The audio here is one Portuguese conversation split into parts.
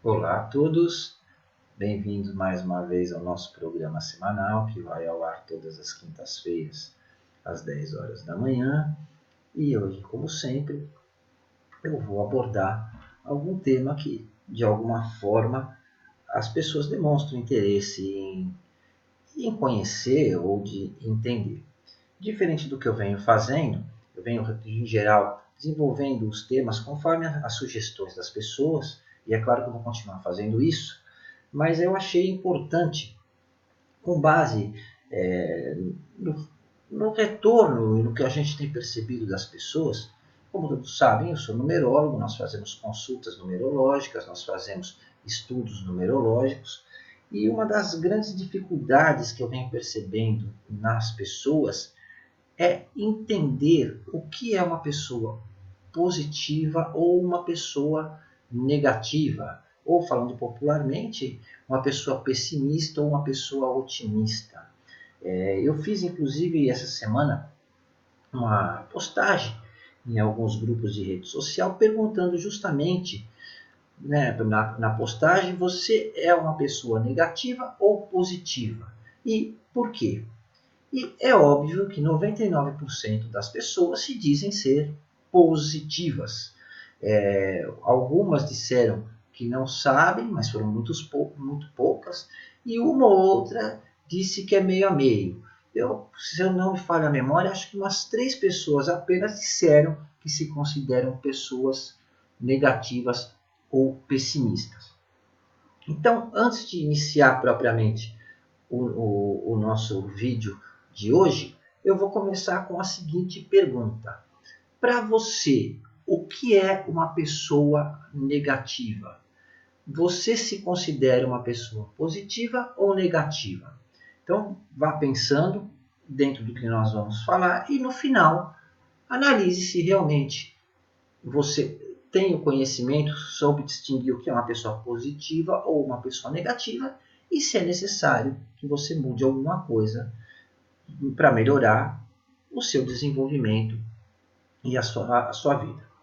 Olá a todos, bem-vindos mais uma vez ao nosso programa semanal que vai ao ar todas as quintas-feiras às 10 horas da manhã. E hoje, como sempre, eu vou abordar algum tema que, de alguma forma, as pessoas demonstram interesse em conhecer ou de entender. Diferente do que eu venho fazendo, eu venho, em geral, desenvolvendo os temas conforme as sugestões das pessoas, e é claro que eu vou continuar fazendo isso, mas eu achei importante, com base no, no retorno e no que a gente tem percebido das pessoas. Como todos sabem, eu sou numerólogo, nós fazemos consultas numerológicas, nós fazemos estudos numerológicos, e uma das grandes dificuldades que eu venho percebendo nas pessoas é entender o que é uma pessoa positiva ou uma pessoa negativa, ou falando popularmente, uma pessoa pessimista ou uma pessoa otimista. Eu fiz inclusive essa semana uma postagem em alguns grupos de rede social perguntando justamente, né, na postagem, você é uma pessoa negativa ou positiva? E por quê? E é óbvio que 99% das pessoas se dizem ser positivas. Algumas disseram que não sabem, mas foram muito poucas, e uma ou outra disse que é meio a meio. Se eu não me falho a memória, acho que umas 3 pessoas apenas disseram que se consideram pessoas negativas ou pessimistas. Então, antes de iniciar propriamente o nosso vídeo de hoje, eu vou começar com a seguinte pergunta. Para você, o que é uma pessoa negativa? Você se considera uma pessoa positiva ou negativa? Então, vá pensando dentro do que nós vamos falar e no final, analise se realmente você tem o conhecimento, soube distinguir o que é uma pessoa positiva ou uma pessoa negativa e se é necessário que você mude alguma coisa para melhorar o seu desenvolvimento e a sua vida.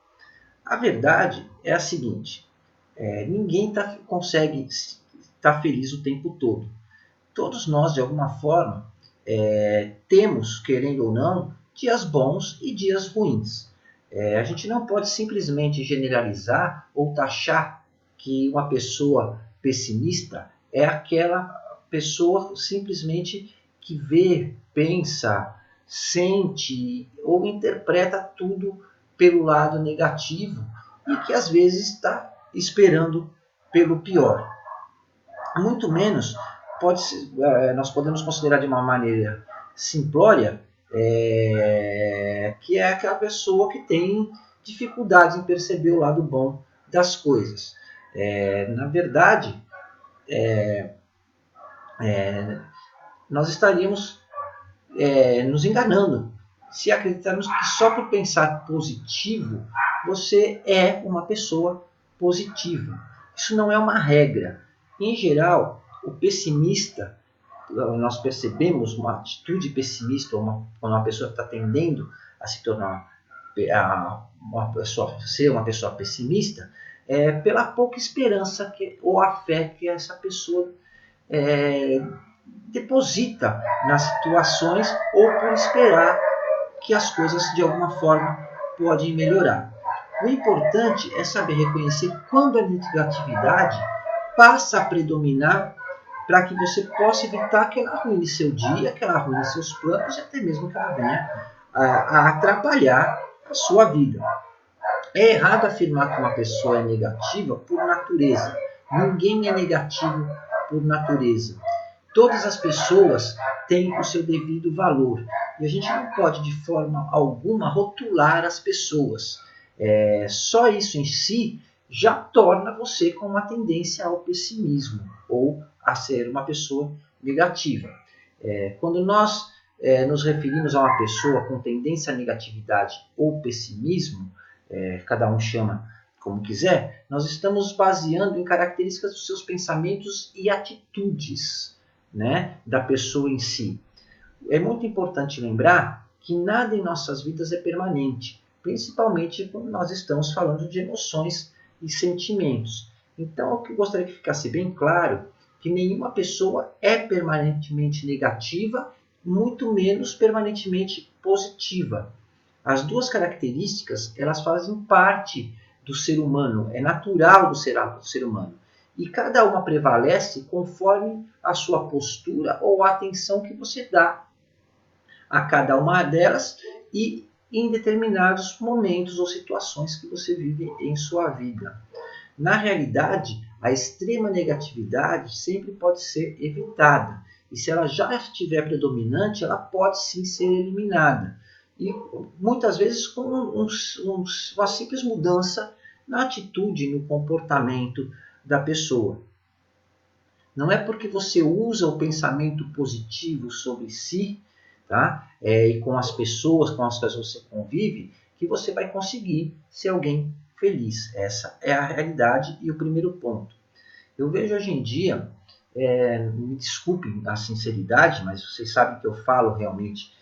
A verdade é a seguinte, ninguém consegue estar feliz o tempo todo. Todos nós, de alguma forma, temos, querendo ou não, dias bons e dias ruins. A gente não pode simplesmente generalizar ou taxar que uma pessoa pessimista é aquela pessoa simplesmente que vê, pensa, sente ou interpreta tudo pelo lado negativo e que às vezes está esperando pelo pior. Muito menos nós podemos considerar de uma maneira simplória que é aquela pessoa que tem dificuldade em perceber o lado bom das coisas. Na verdade, nós estaríamos nos enganando se acreditarmos que só por pensar positivo você é uma pessoa positiva. Isso não é uma regra. Em geral, o pessimista, nós percebemos uma atitude pessimista, quando uma pessoa está tendendo a se tornar ser uma pessoa pessimista, pela pouca esperança ou a fé que essa pessoa deposita nas situações ou por esperar que as coisas de alguma forma podem melhorar. O importante é saber reconhecer quando a negatividade passa a predominar para que você possa evitar que ela arruine seu dia, que ela arruine seus planos e até mesmo que ela venha a atrapalhar a sua vida. É errado afirmar que uma pessoa é negativa por natureza. Ninguém é negativo por natureza. Todas as pessoas têm o seu devido valor. E a gente não pode, de forma alguma, rotular as pessoas. Só isso em si já torna você com uma tendência ao pessimismo ou a ser uma pessoa negativa. Quando nós nos referimos a uma pessoa com tendência à negatividade ou pessimismo, cada um chama como quiser, nós estamos baseando em características dos seus pensamentos e atitudes, né, da pessoa em si. É muito importante lembrar que nada em nossas vidas é permanente, principalmente quando nós estamos falando de emoções e sentimentos. Então, o que eu gostaria que ficasse bem claro, que nenhuma pessoa é permanentemente negativa, muito menos permanentemente positiva. As duas características, elas fazem parte do ser humano, é natural do ser humano. E cada uma prevalece conforme a sua postura ou a atenção que você dá a cada uma delas e em determinados momentos ou situações que você vive em sua vida. Na realidade, a extrema negatividade sempre pode ser evitada. E se ela já estiver predominante, ela pode sim ser eliminada. E muitas vezes com uma simples mudança na atitude, no comportamento da pessoa. Não é porque você usa o pensamento positivo sobre si, tá? E com as pessoas com as quais você convive, que você vai conseguir ser alguém feliz. Essa é a realidade e o primeiro ponto. Eu vejo hoje em dia, me desculpem a sinceridade, mas vocês sabem que eu falo realmente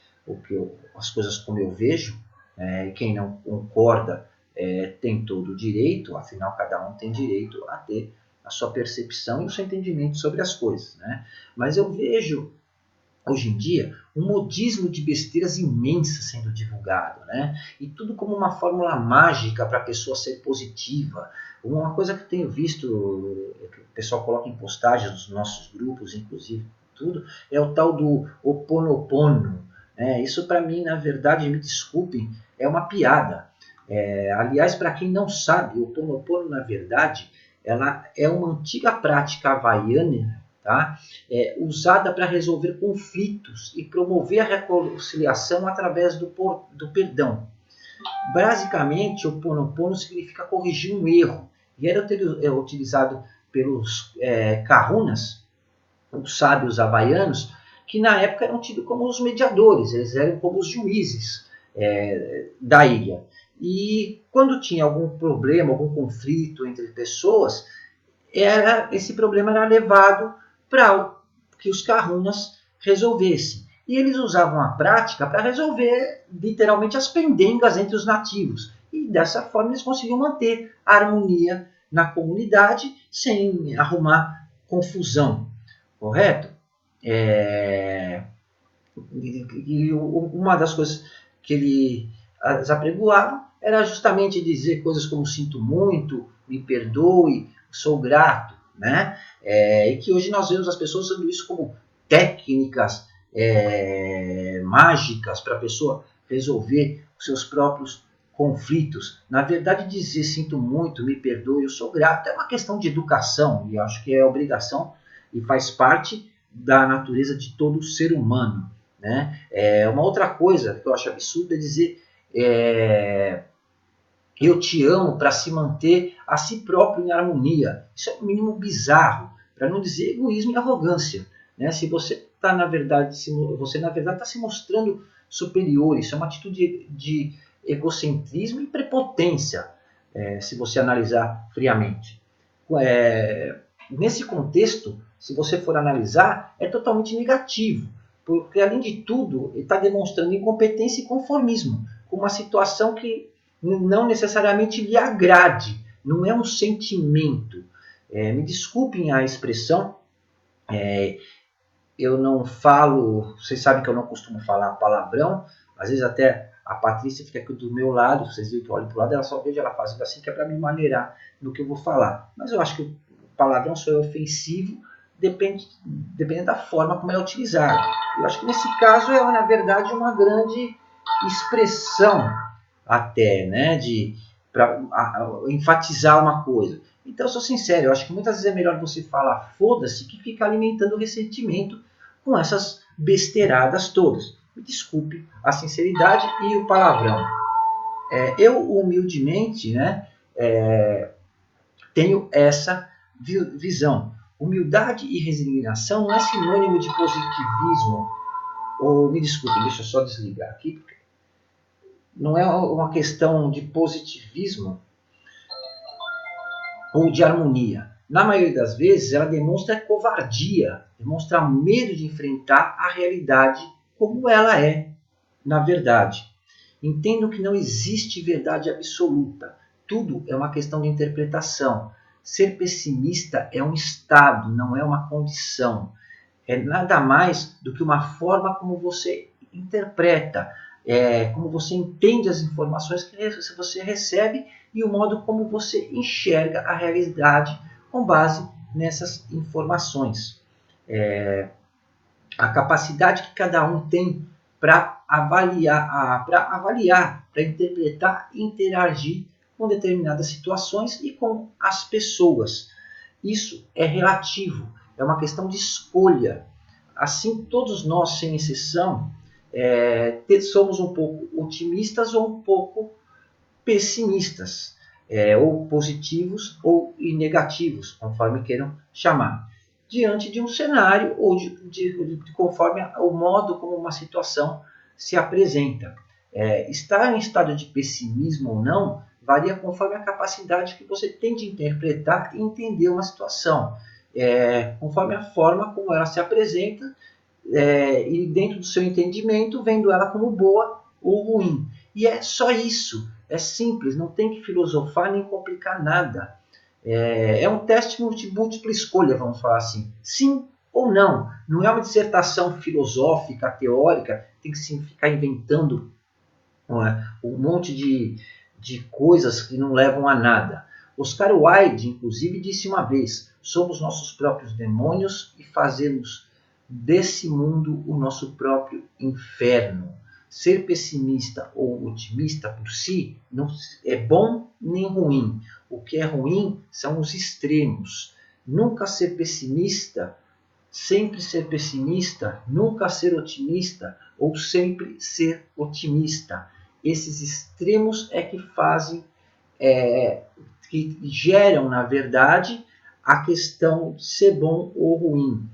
as coisas como eu vejo. Quem não concorda tem todo o direito, afinal cada um tem direito a ter a sua percepção e o seu entendimento sobre as coisas, né? Mas eu vejo hoje em dia um modismo de besteiras imensas sendo divulgado, né? E tudo como uma fórmula mágica para a pessoa ser positiva. Uma coisa que eu tenho visto, que o pessoal coloca em postagens nos nossos grupos, inclusive, tudo, é o tal do Ho Oponopono. Isso para mim, na verdade, me desculpem, é uma piada. Aliás, para quem não sabe, o Ho Oponopono, na verdade, ela é uma antiga prática havaiana, tá? Usada para resolver conflitos e promover a reconciliação através do perdão. Basicamente, o Ponopono significa corrigir um erro e era utilizado pelos kahunas, os sábios havaianos, que na época eram tidos como os mediadores, eles eram como os juízes da ilha. E quando tinha algum problema, algum conflito entre pessoas, esse problema era levado para que os kahunas resolvessem. E eles usavam a prática para resolver literalmente as pendengas entre os nativos. E dessa forma eles conseguiam manter a harmonia na comunidade sem arrumar confusão, correto? E uma das coisas que eles apregoavam era justamente dizer coisas como sinto muito, me perdoe, sou grato, né? E que hoje nós vemos as pessoas usando isso como técnicas mágicas para a pessoa resolver os seus próprios conflitos. Na verdade, dizer sinto muito, me perdoe, eu sou grato é uma questão de educação e eu acho que é obrigação e faz parte da natureza de todo ser humano, né? Uma outra coisa que eu acho absurda é dizer eu te amo para se manter a si próprio em harmonia. Isso é no mínimo bizarro, para não dizer egoísmo e arrogância, né? Se você está na verdade está se mostrando superior, isso é uma atitude de egocentrismo e prepotência, se você analisar friamente. Nesse contexto, se você for analisar, é totalmente negativo, porque além de tudo, ele está demonstrando incompetência e conformismo, com uma situação que não necessariamente lhe agrade, não é um sentimento. Me desculpem a expressão, eu não falo, vocês sabem que eu não costumo falar palavrão, às vezes até a Patrícia fica aqui do meu lado, vocês viram que eu olho para o lado, ela só vejo ela fazendo assim, que é para me maneirar no que eu vou falar. Mas eu acho que o palavrão só é ofensivo, depende da forma como ele é utilizado. Eu acho que nesse caso é, na verdade, uma grande expressão até, né, para enfatizar uma coisa. Então, eu sou sincero, eu acho que muitas vezes é melhor você falar foda-se que ficar alimentando o ressentimento com essas besteiradas todas. Me desculpe a sinceridade e o palavrão. Eu, humildemente, né, tenho essa visão. Humildade e resignação não é sinônimo de positivismo. Ou, me desculpe, deixa eu só desligar aqui, porque não é uma questão de positivismo ou de harmonia. Na maioria das vezes, ela demonstra covardia, demonstra medo de enfrentar a realidade como ela é, na verdade. Entendo que não existe verdade absoluta. Tudo é uma questão de interpretação. ser pessimista é um estado, não é uma condição. É nada mais do que uma forma como você interpreta, como você entende as informações que você recebe e o modo como você enxerga a realidade com base nessas informações. A capacidade que cada um tem para avaliar, para interpretar e interagir com determinadas situações e com as pessoas. Isso é relativo, é uma questão de escolha. Assim, todos nós, sem exceção, somos um pouco otimistas ou um pouco pessimistas, ou positivos ou negativos, conforme queiram chamar, diante de um cenário ou conforme o modo como uma situação se apresenta. Estar em estado de pessimismo ou não varia conforme a capacidade que você tem de interpretar e entender uma situação, conforme a forma como ela se apresenta, e dentro do seu entendimento, vendo ela como boa ou ruim. E é só isso, é simples, não tem que filosofar nem complicar nada. É um teste de múltipla escolha, vamos falar assim. Sim ou não. Não é uma dissertação filosófica, teórica, tem que se ficar inventando um monte de coisas que não levam a nada. Oscar Wilde, inclusive, disse uma vez: somos nossos próprios demônios e fazemos desse mundo o nosso próprio inferno. Ser pessimista ou otimista por si não é bom nem ruim. O que é ruim são os extremos. Nunca ser pessimista, sempre ser pessimista, nunca ser otimista ou sempre ser otimista. Esses extremos é que fazem, que geram, na verdade, a questão de ser bom ou ruim.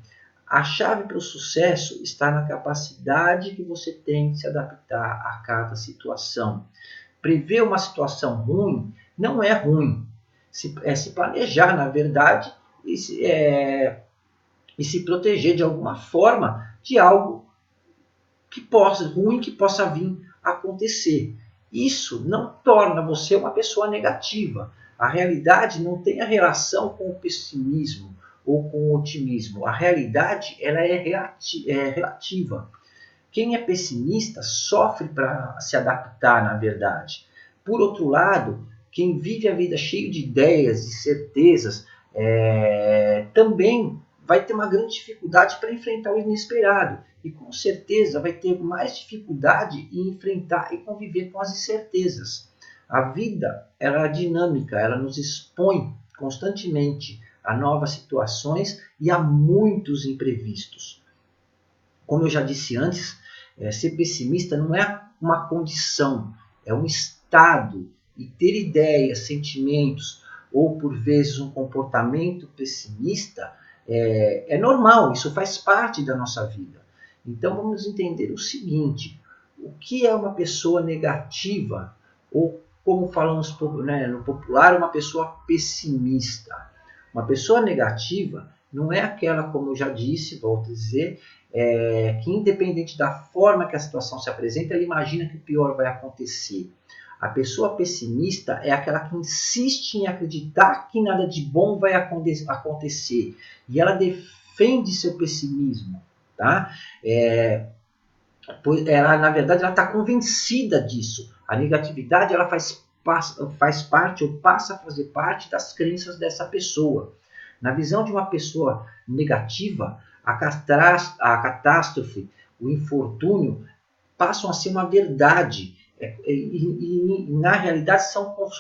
A chave para o sucesso está na capacidade que você tem de se adaptar a cada situação. Prever uma situação ruim não é ruim. Se planejar, na verdade, e se proteger de alguma forma de algo ruim que possa vir a acontecer. Isso não torna você uma pessoa negativa. A realidade não tem a relação com o pessimismo ou com o otimismo. A realidade ela é relativa. Quem é pessimista sofre para se adaptar, na verdade. Por outro lado, quem vive a vida cheio de ideias e certezas também vai ter uma grande dificuldade para enfrentar o inesperado. E com certeza vai ter mais dificuldade em enfrentar e conviver com as incertezas. A vida ela é dinâmica, ela nos expõe constantemente a novas situações e a muitos imprevistos. Como eu já disse antes, ser pessimista não é uma condição, é um estado. E ter ideias, sentimentos ou, por vezes, um comportamento pessimista é normal, isso faz parte da nossa vida. Então, vamos entender o seguinte: o que é uma pessoa negativa? Ou, como falamos no popular, uma pessoa pessimista. Uma pessoa negativa não é aquela, como eu já disse, volto a dizer, que independente da forma que a situação se apresenta, ela imagina que o pior vai acontecer. A pessoa pessimista é aquela que insiste em acreditar que nada de bom vai acontecer. E ela defende seu pessimismo. Tá? Na verdade, ela está convencida disso. A negatividade ela faz parte ou passa a fazer parte das crenças dessa pessoa. Na visão de uma pessoa negativa, a catástrofe, o infortúnio passam a ser uma verdade. E na realidade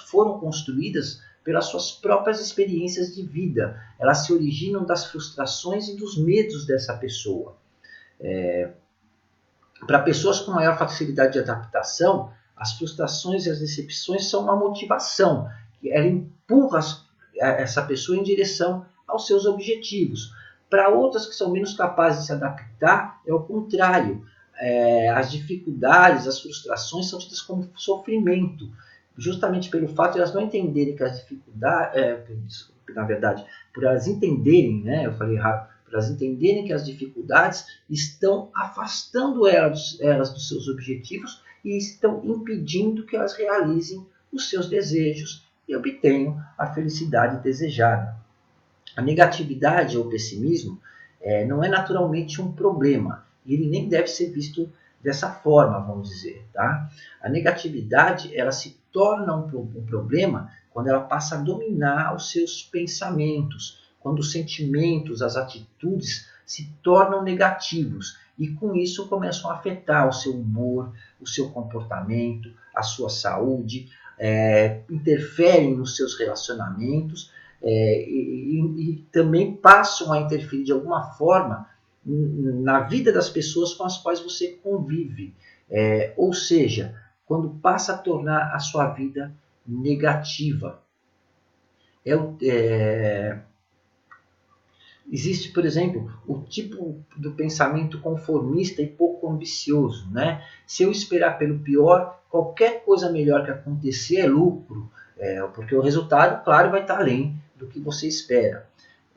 foram construídas pelas suas próprias experiências de vida. Elas se originam das frustrações e dos medos dessa pessoa. Para pessoas com maior facilidade de adaptação, as frustrações e as decepções são uma motivação. Ela empurra essa pessoa em direção aos seus objetivos. Para outras que são menos capazes de se adaptar, é o contrário. As dificuldades, as frustrações são tidas como sofrimento, justamente pelo fato de elas não entenderem que as dificuldades, na verdade, por elas entenderem, eu falei errado, por elas entenderem que as dificuldades estão afastando elas dos seus objetivos e estão impedindo que elas realizem os seus desejos e obtenho a felicidade desejada. A negatividade ou pessimismo não é naturalmente um problema, e ele nem deve ser visto dessa forma, vamos dizer. Tá? A negatividade ela se torna um problema quando ela passa a dominar os seus pensamentos, quando os sentimentos, as atitudes se tornam negativos e com isso começam a afetar o seu humor, o seu comportamento, a sua saúde, interferem nos seus relacionamentos e também passam a interferir de alguma forma na vida das pessoas com as quais você convive. Ou seja, quando passa a tornar a sua vida negativa. Existe, por exemplo, o tipo do pensamento conformista e pouco ambicioso. Né? Se eu esperar pelo pior, qualquer coisa melhor que acontecer é lucro, porque o resultado, claro, vai estar além do que você espera.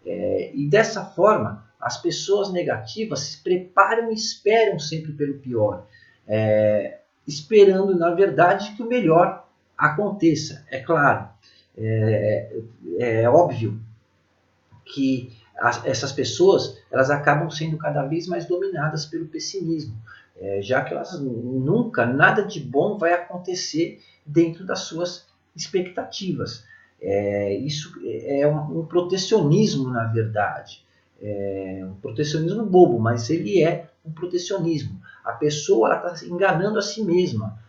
E dessa forma, as pessoas negativas se preparam e esperam sempre pelo pior, esperando, na verdade, que o melhor aconteça. É claro, é óbvio que essas pessoas elas acabam sendo cada vez mais dominadas pelo pessimismo, já que elas nunca, nada de bom vai acontecer dentro das suas expectativas. Isso é um protecionismo, na verdade. Um protecionismo bobo, mas ele é um protecionismo. A pessoa está enganando a si mesma.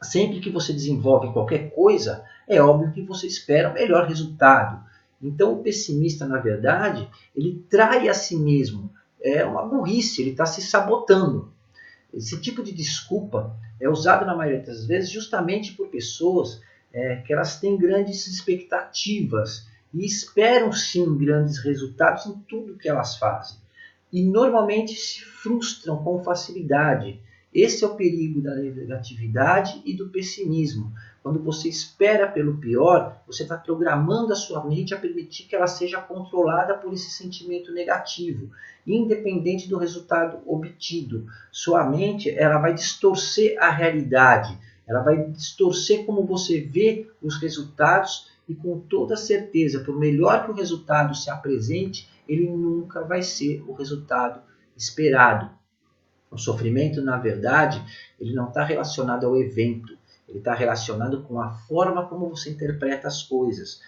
Sempre que você desenvolve qualquer coisa, é óbvio que você espera o melhor resultado. Então, o pessimista, na verdade, ele trai a si mesmo. É uma burrice, ele está se sabotando. Esse tipo de desculpa é usado na maioria das vezes justamente por pessoas que elas têm grandes expectativas e esperam sim grandes resultados em tudo que elas fazem. E normalmente se frustram com facilidade. Esse é o perigo da negatividade e do pessimismo. Quando você espera pelo pior, você está programando a sua mente a permitir que ela seja controlada por esse sentimento negativo, independente do resultado obtido. Sua mente ela vai distorcer a realidade, ela vai distorcer como você vê os resultados e com toda certeza, por melhor que o resultado se apresente, ele nunca vai ser o resultado esperado. O sofrimento, na verdade, ele não está relacionado ao evento, ele está relacionado com a forma como você interpreta as coisas.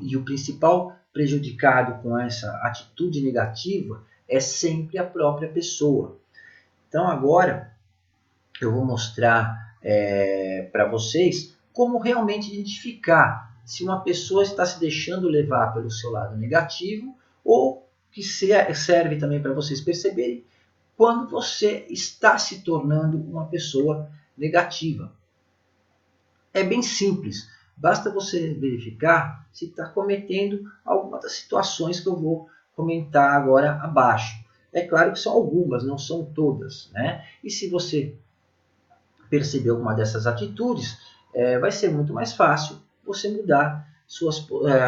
E o principal prejudicado com essa atitude negativa é sempre a própria pessoa. Então agora eu vou mostrar para vocês como realmente identificar se uma pessoa está se deixando levar pelo seu lado negativo ou que serve também para vocês perceberem quando você está se tornando uma pessoa negativa. É bem simples, basta você verificar se está cometendo alguma das situações que eu vou comentar agora abaixo. É claro que são algumas, não são todas, né? E se você perceber alguma dessas atitudes, vai ser muito mais fácil você mudar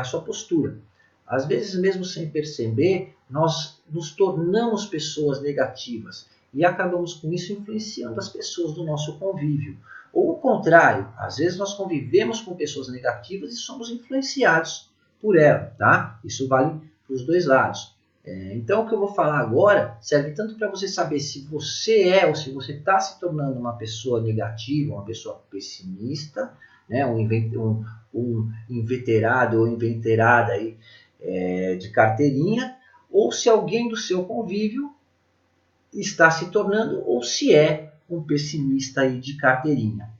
a sua postura. Às vezes, mesmo sem perceber, nós nos tornamos pessoas negativas e acabamos com isso influenciando as pessoas do nosso convívio. Ou o contrário, às vezes nós convivemos com pessoas negativas e somos influenciados por elas. Tá? Isso vale para os dois lados. Então, o que eu vou falar agora serve tanto para você saber se você ou se você está se tornando uma pessoa negativa, uma pessoa pessimista, né? um inveterado ou inveterada aí, de carteirinha, ou se alguém do seu convívio está se tornando, ou se é um pessimista aí de carteirinha.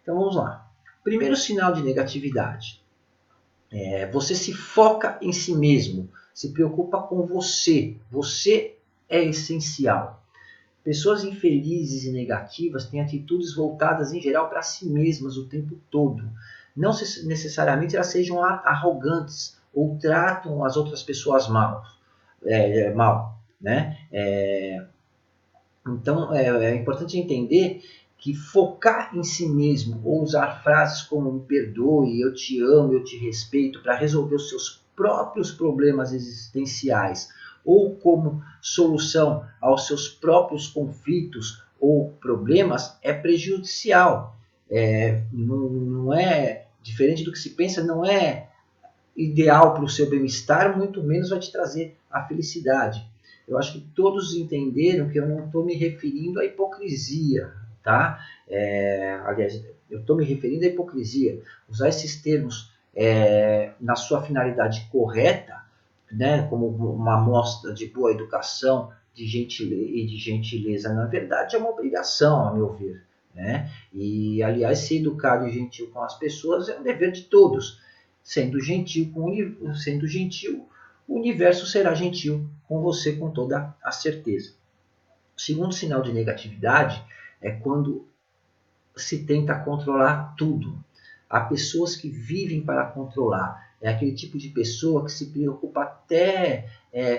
Então vamos lá. Primeiro sinal de negatividade. Você se foca em si mesmo, se preocupa com você. Você é essencial. Pessoas infelizes e negativas têm atitudes voltadas em geral para si mesmas o tempo todo. Não necessariamente elas sejam arrogantes ou tratam as outras pessoas mal. Né? Então é importante entender que focar em si mesmo ou usar frases como me perdoe, eu te amo, eu te respeito para resolver os seus próprios problemas existenciais ou como solução aos seus próprios conflitos ou problemas é prejudicial. não é diferente do que se pensa, não é ideal para o seu bem-estar, muito menos vai te trazer a felicidade. Eu acho que todos entenderam que eu não estou me referindo à hipocrisia, tá? Aliás, eu estou me referindo à hipocrisia. Usar esses termos na sua finalidade correta, né, como uma amostra de boa educação e de gentileza, na verdade é uma obrigação, a meu ver. Né? E, aliás, ser educado e gentil com as pessoas é um dever de todos. Sendo gentil, o universo será gentil com você com toda a certeza. O segundo sinal de negatividade é quando se tenta controlar tudo. Há pessoas que vivem para controlar. É aquele tipo de pessoa que se preocupa até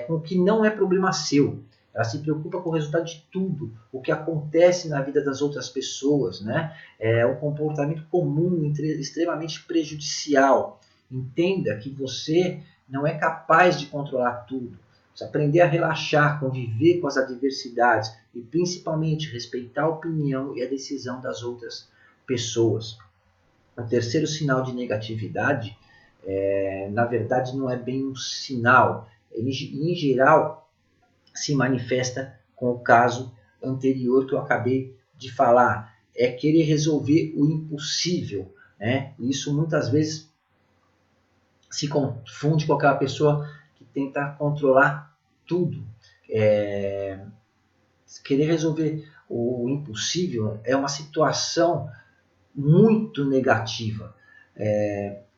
com o que não é problema seu. Ela se preocupa com o resultado de tudo, o que acontece na vida das outras pessoas. Né? É um comportamento comum, extremamente prejudicial. Entenda que você não é capaz de controlar tudo. Você aprender a relaxar, conviver com as adversidades e principalmente respeitar a opinião e a decisão das outras pessoas. O terceiro sinal de negatividade, na verdade, não é bem um sinal. Ele, em geral, se manifesta com o caso anterior que eu acabei de falar. É querer resolver o impossível. Né? E isso muitas vezes se confunde com aquela pessoa que tenta controlar tudo. Querer resolver o impossível é uma situação muito negativa.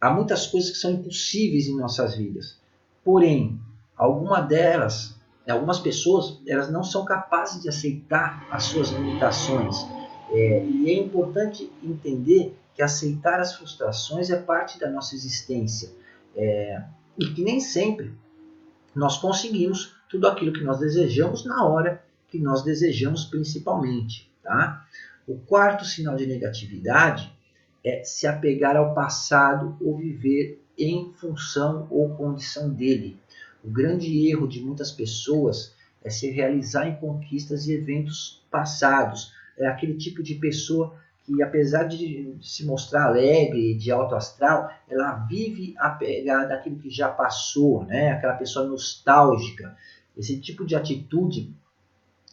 Há muitas coisas que são impossíveis em nossas vidas. Porém, algumas pessoas, elas não são capazes de aceitar as suas limitações. E é importante entender que aceitar as frustrações é parte da nossa existência. E que nem sempre nós conseguimos tudo aquilo que nós desejamos na hora que nós desejamos principalmente. Tá? O quarto sinal de negatividade é se apegar ao passado ou viver em função ou condição dele. O grande erro de muitas pessoas é se realizar em conquistas e eventos passados. É aquele tipo de pessoa que, apesar de se mostrar alegre, de alto astral, ela vive apegada daquilo que já passou, né? Aquela pessoa nostálgica. Esse tipo de atitude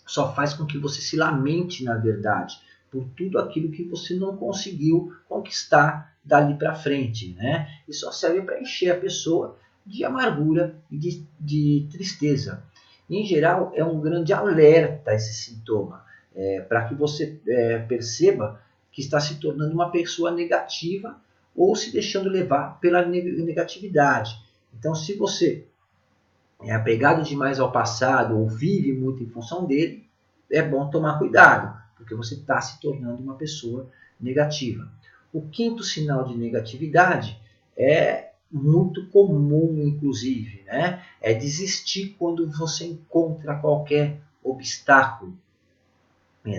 só faz com que você se lamente, na verdade, por tudo aquilo que você não conseguiu conquistar dali para frente. Né? E só serve para encher a pessoa de amargura e de tristeza. Em geral, é um grande alerta esse sintoma, para que você perceba que está se tornando uma pessoa negativa ou se deixando levar pela negatividade. Então, se você é apegado demais ao passado ou vive muito em função dele, é bom tomar cuidado, porque você está se tornando uma pessoa negativa. O quinto sinal de negatividade é muito comum, inclusive, né? É desistir quando você encontra qualquer obstáculo.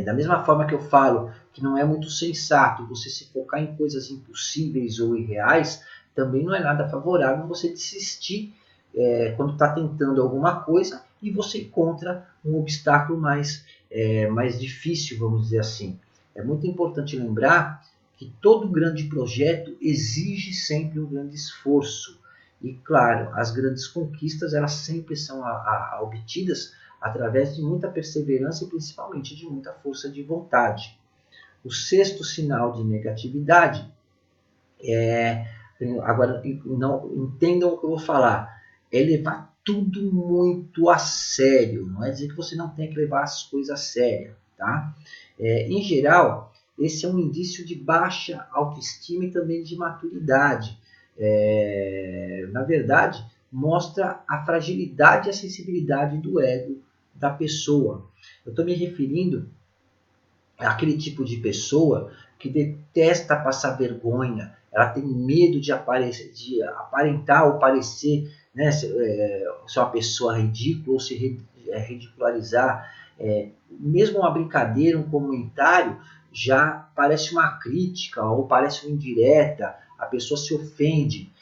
Da mesma forma que eu falo que não é muito sensato você se focar em coisas impossíveis ou irreais, também não é nada favorável você desistir quando está tentando alguma coisa e você encontra um obstáculo mais difícil, vamos dizer assim. É muito importante lembrar que todo grande projeto exige sempre um grande esforço. E, claro, as grandes conquistas elas sempre são obtidas através de muita perseverança e principalmente de muita força de vontade. O sexto sinal de negatividade agora não entendam o que eu vou falar, é levar tudo muito a sério. Não é dizer que você não tem que levar as coisas a sério. Tá? Em geral, esse é um indício de baixa autoestima e também de maturidade. Na verdade, mostra a fragilidade e a sensibilidade do ego da pessoa. Eu estou me referindo àquele tipo de pessoa que detesta passar vergonha, ela tem medo de aparentar ou parecer, né, ser uma pessoa ridícula ou se ridicularizar. Mesmo uma brincadeira, um comentário, já parece uma crítica ou parece uma indireta, a pessoa se ofende.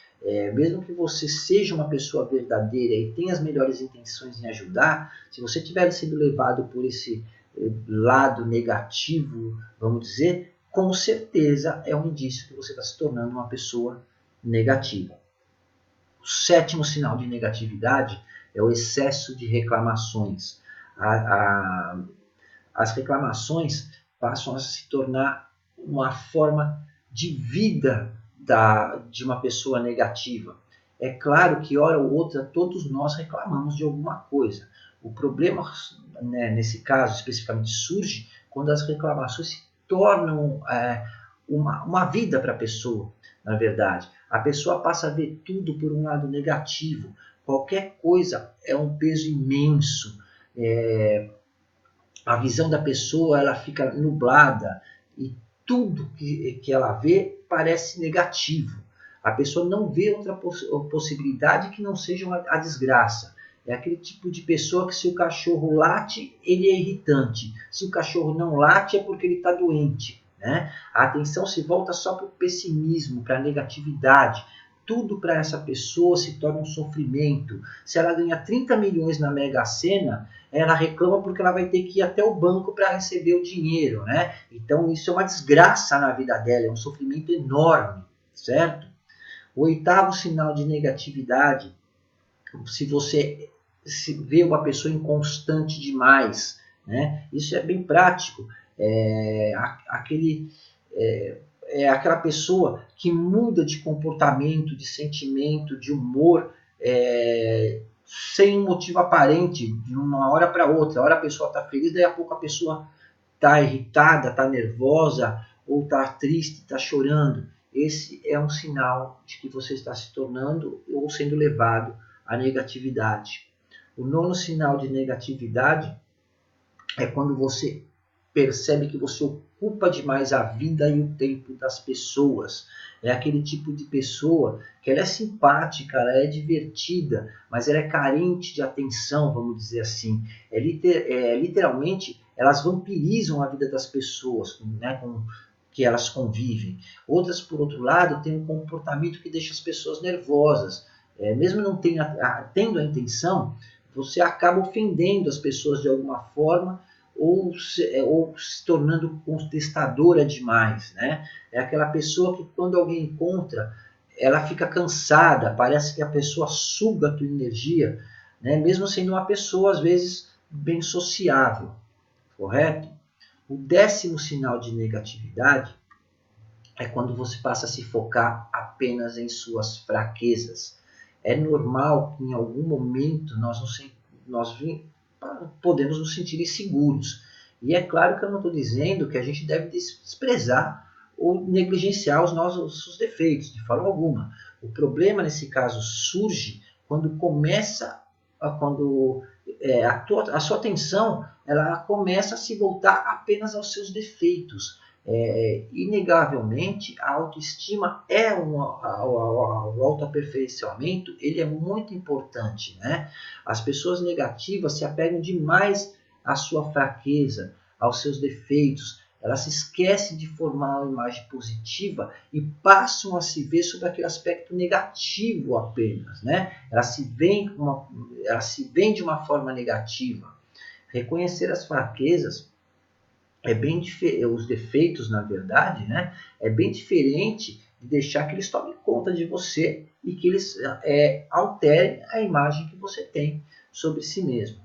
Mesmo que você seja uma pessoa verdadeira e tenha as melhores intenções em ajudar, se você estiver sendo levado por esse lado negativo, vamos dizer, com certeza é um indício que você está se tornando uma pessoa negativa. O 7º sinal de negatividade é o excesso de reclamações. As reclamações passam a se tornar uma forma de vida de uma pessoa negativa. É claro que, hora ou outra, todos nós reclamamos de alguma coisa. O problema, né, nesse caso especificamente, surge quando as reclamações se tornam uma vida para a pessoa, na verdade. A pessoa passa a ver tudo por um lado negativo. Qualquer coisa é um peso imenso. A visão da pessoa ela fica nublada e tudo que ela vê parece negativo. A pessoa não vê outra possibilidade que não seja a desgraça. É aquele tipo de pessoa que se o cachorro late, ele é irritante. Se o cachorro não late, é porque ele está doente. Né? A atenção se volta só para o pessimismo, para a negatividade. Tudo para essa pessoa se torna um sofrimento. Se ela ganha 30 milhões na Mega Sena, ela reclama porque ela vai ter que ir até o banco para receber o dinheiro. Né? Então isso é uma desgraça na vida dela, é um sofrimento enorme, certo? O 8º sinal de negatividade, se você vê uma pessoa inconstante demais, né? Isso é bem prático. Aquela pessoa que muda de comportamento, de sentimento, de humor, sem um motivo aparente, de uma hora para outra. A hora a pessoa está feliz, daí a pouco a pessoa está irritada, está nervosa, ou está triste, está chorando. Esse é um sinal de que você está se tornando ou sendo levado à negatividade. O 9º sinal de negatividade é quando você percebe que você ocupa demais a vida e o tempo das pessoas. É aquele tipo de pessoa que ela é simpática, ela é divertida, mas ela é carente de atenção, vamos dizer assim. Literalmente, elas vampirizam a vida das pessoas, né, com que elas convivem. Outras, por outro lado, têm um comportamento que deixa as pessoas nervosas. Mesmo não tendo a intenção, você acaba ofendendo as pessoas de alguma forma ou se tornando contestadora demais. Né? É aquela pessoa que quando alguém encontra, ela fica cansada, parece que a pessoa suga a tua energia, né? Mesmo sendo uma pessoa, às vezes, bem sociável. Correto? O 10º sinal de negatividade é quando você passa a se focar apenas em suas fraquezas. É normal que em algum momento nós podemos nos sentir inseguros. E é claro que eu não estou dizendo que a gente deve desprezar ou negligenciar os nossos defeitos, de forma alguma. O problema nesse caso surge quando a sua atenção ela começa a se voltar apenas aos seus defeitos. Inegavelmente, a autoestima o autoaperfeiçoamento ele é muito importante. Né? As pessoas negativas se apegam demais à sua fraqueza, aos seus defeitos. Elas se esquecem de formar uma imagem positiva e passam a se ver sob aquele aspecto negativo apenas. Né? Elas se veem de uma forma negativa. Reconhecer as fraquezas os defeitos, na verdade, né, é bem diferente de deixar que eles tomem conta de você e que eles alterem a imagem que você tem sobre si mesmo.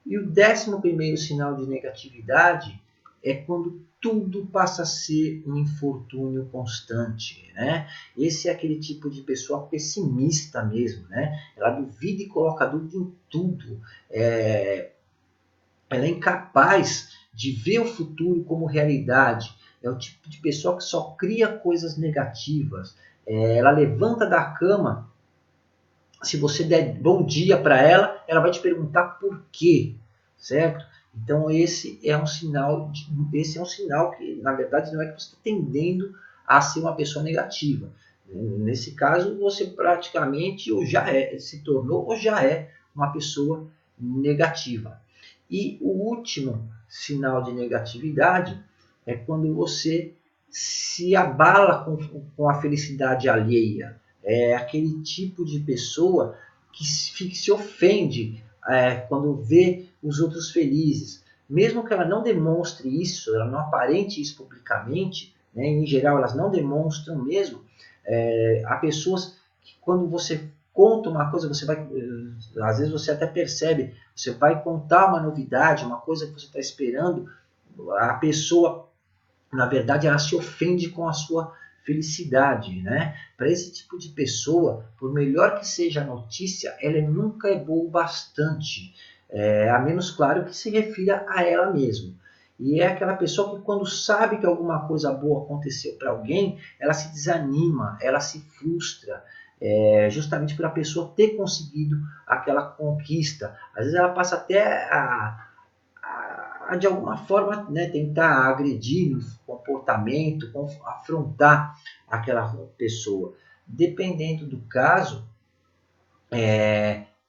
E o 11º sinal de negatividade é quando tudo passa a ser um infortúnio constante. Né? Esse é aquele tipo de pessoa pessimista mesmo. Né? Ela duvida e coloca dúvida em tudo. Ela é incapaz de ver o futuro como realidade. É o tipo de pessoa que só cria coisas negativas. Ela levanta da cama, se você der bom dia para ela, ela vai te perguntar por quê, certo? Então esse é um sinal que, na verdade, não é que você está tendendo a ser uma pessoa negativa. Nesse caso, você praticamente se tornou ou já é uma pessoa negativa. E o último sinal de negatividade é quando você se abala com a felicidade alheia. É aquele tipo de pessoa que se ofende quando vê os outros felizes. Mesmo que ela não demonstre isso, ela não aparente isso publicamente, né? Em geral, elas não demonstram mesmo. Há pessoas que, quando você conta uma coisa, você vai, às vezes você até percebe, você vai contar uma novidade, uma coisa que você está esperando, a pessoa, na verdade, ela se ofende com a sua felicidade, né? Para esse tipo de pessoa, por melhor que seja a notícia, ela nunca é boa o bastante, a menos, claro, que se refira a ela mesma. E é aquela pessoa que, quando sabe que alguma coisa boa aconteceu para alguém, ela se desanima, ela se frustra, justamente por a pessoa ter conseguido aquela conquista. Às vezes ela passa até de alguma forma, né, tentar agredir no comportamento, afrontar aquela pessoa. Dependendo do caso,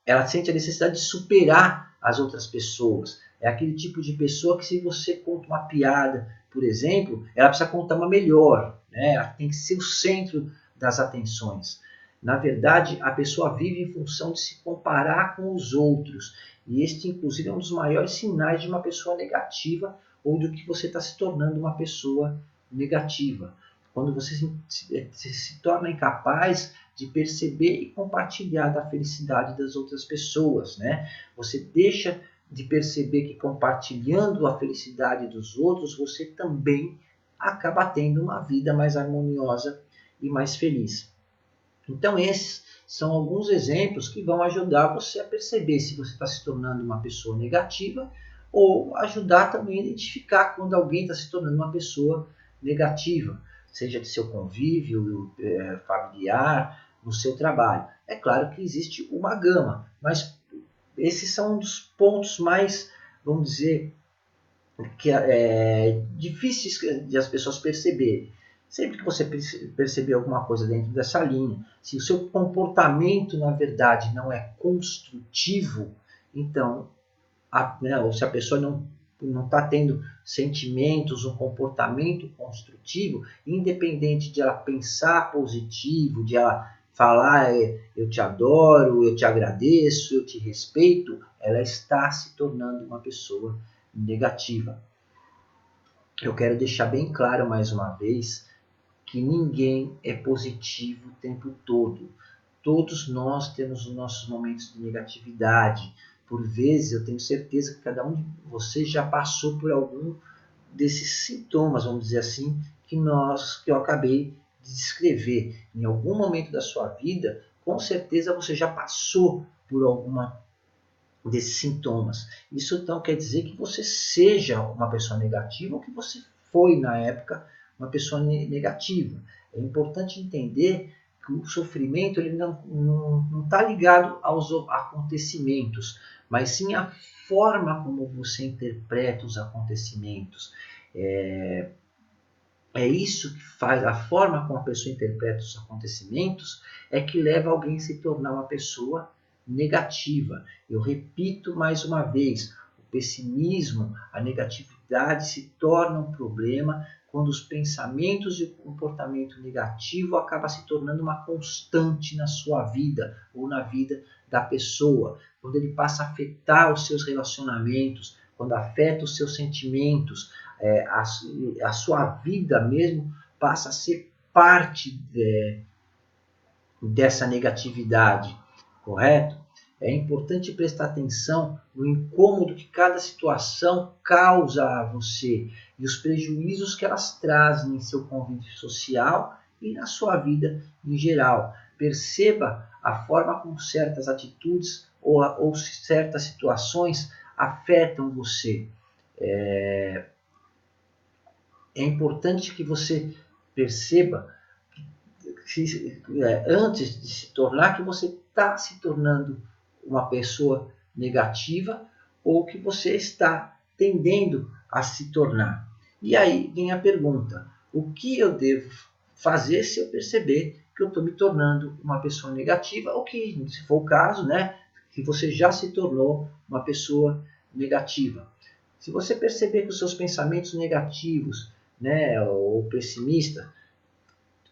ela sente a necessidade de superar as outras pessoas. É aquele tipo de pessoa que, se você conta uma piada, por exemplo, ela precisa contar uma melhor, né? Ela tem que ser o centro das atenções. Na verdade, a pessoa vive em função de se comparar com os outros. E este, inclusive, é um dos maiores sinais de uma pessoa negativa, ou de que você está se tornando uma pessoa negativa. Quando você se torna incapaz de perceber e compartilhar da felicidade das outras pessoas, né? Você deixa de perceber que, compartilhando a felicidade dos outros, você também acaba tendo uma vida mais harmoniosa e mais feliz. Então, esses são alguns exemplos que vão ajudar você a perceber se você está se tornando uma pessoa negativa, ou ajudar também a identificar quando alguém está se tornando uma pessoa negativa, seja de seu convívio familiar, no seu trabalho. É claro que existe uma gama, mas esses são um dos pontos mais, vamos dizer, que difíceis de as pessoas perceberem. Sempre que você perceber alguma coisa dentro dessa linha, se o seu comportamento, na verdade, não é construtivo, então, ou se a pessoa não está tendo sentimentos, um comportamento construtivo, independente de ela pensar positivo, de ela falar eu te adoro, eu te agradeço, eu te respeito, ela está se tornando uma pessoa negativa. Eu quero deixar bem claro mais uma vez que ninguém é positivo o tempo todo. Todos nós temos os nossos momentos de negatividade. Por vezes, eu tenho certeza que cada um de vocês já passou por algum desses sintomas, vamos dizer assim, que eu acabei de descrever. Em algum momento da sua vida, com certeza você já passou por alguma desses sintomas. Isso então quer dizer que você seja uma pessoa negativa, ou que você foi, na época, uma pessoa negativa. É importante entender que o sofrimento ele não está ligado aos acontecimentos, mas sim à forma como você interpreta os acontecimentos. É isso que faz, a forma como a pessoa interpreta os acontecimentos é que leva alguém a se tornar uma pessoa negativa. Eu repito mais uma vez, o pessimismo, a negatividade se torna um problema quando os pensamentos e o comportamento negativo acaba se tornando uma constante na sua vida ou na vida da pessoa, quando ele passa a afetar os seus relacionamentos, quando afeta os seus sentimentos, a sua vida mesmo passa a ser parte dessa negatividade, correto? É importante prestar atenção no incômodo que cada situação causa a você e os prejuízos que elas trazem em seu convívio social e na sua vida em geral. Perceba a forma como certas atitudes ou certas situações afetam você. É importante que você perceba antes de se tornar, que você está se tornando uma pessoa negativa, ou que você está tendendo a se tornar. E aí vem a pergunta: o que eu devo fazer se eu perceber que eu estou me tornando uma pessoa negativa, ou que, se for o caso, né, que você já se tornou uma pessoa negativa? Se você perceber que os seus pensamentos negativos, né, ou pessimistas,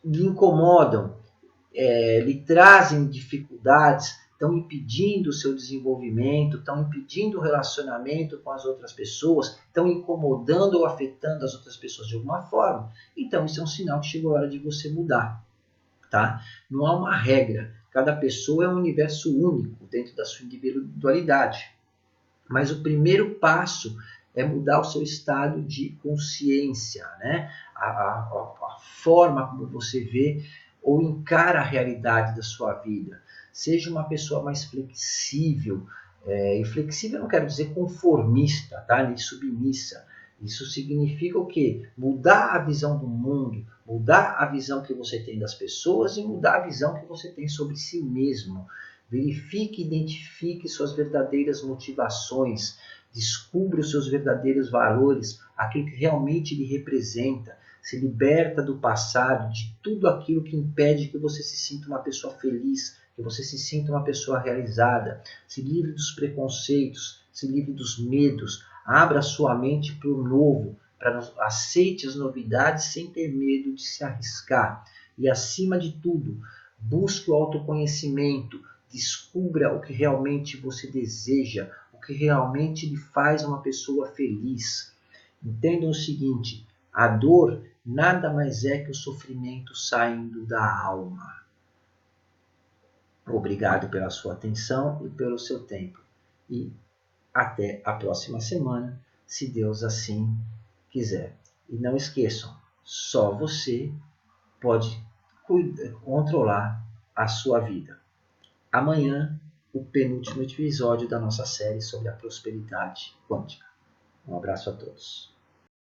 lhe incomodam, lhe trazem dificuldades estão impedindo o seu desenvolvimento, estão impedindo o relacionamento com as outras pessoas, estão incomodando ou afetando as outras pessoas de alguma forma, então isso é um sinal que chegou a hora de você mudar. Tá? Não há uma regra, cada pessoa é um universo único dentro da sua individualidade. Mas o primeiro passo é mudar o seu estado de consciência, né? A forma como você vê ou encara a realidade da sua vida. Seja uma pessoa mais flexível. E flexível eu não quero dizer conformista, tá? Nem submissa. Isso significa o quê? Mudar a visão do mundo, mudar a visão que você tem das pessoas e mudar a visão que você tem sobre si mesmo. Verifique e identifique suas verdadeiras motivações, descubra os seus verdadeiros valores, aquilo que realmente lhe representa, se liberta do passado, de tudo aquilo que impede que você se sinta uma pessoa feliz, que você se sinta uma pessoa realizada, se livre dos preconceitos, se livre dos medos, abra sua mente para o novo, aceite as novidades sem ter medo de se arriscar. E acima de tudo, busque o autoconhecimento, descubra o que realmente você deseja, o que realmente lhe faz uma pessoa feliz. Entendam o seguinte, a dor nada mais é que o sofrimento saindo da alma. Obrigado pela sua atenção e pelo seu tempo. E até a próxima semana, se Deus assim quiser. E não esqueçam, só você pode controlar a sua vida. Amanhã, o penúltimo episódio da nossa série sobre a prosperidade quântica. Um abraço a todos.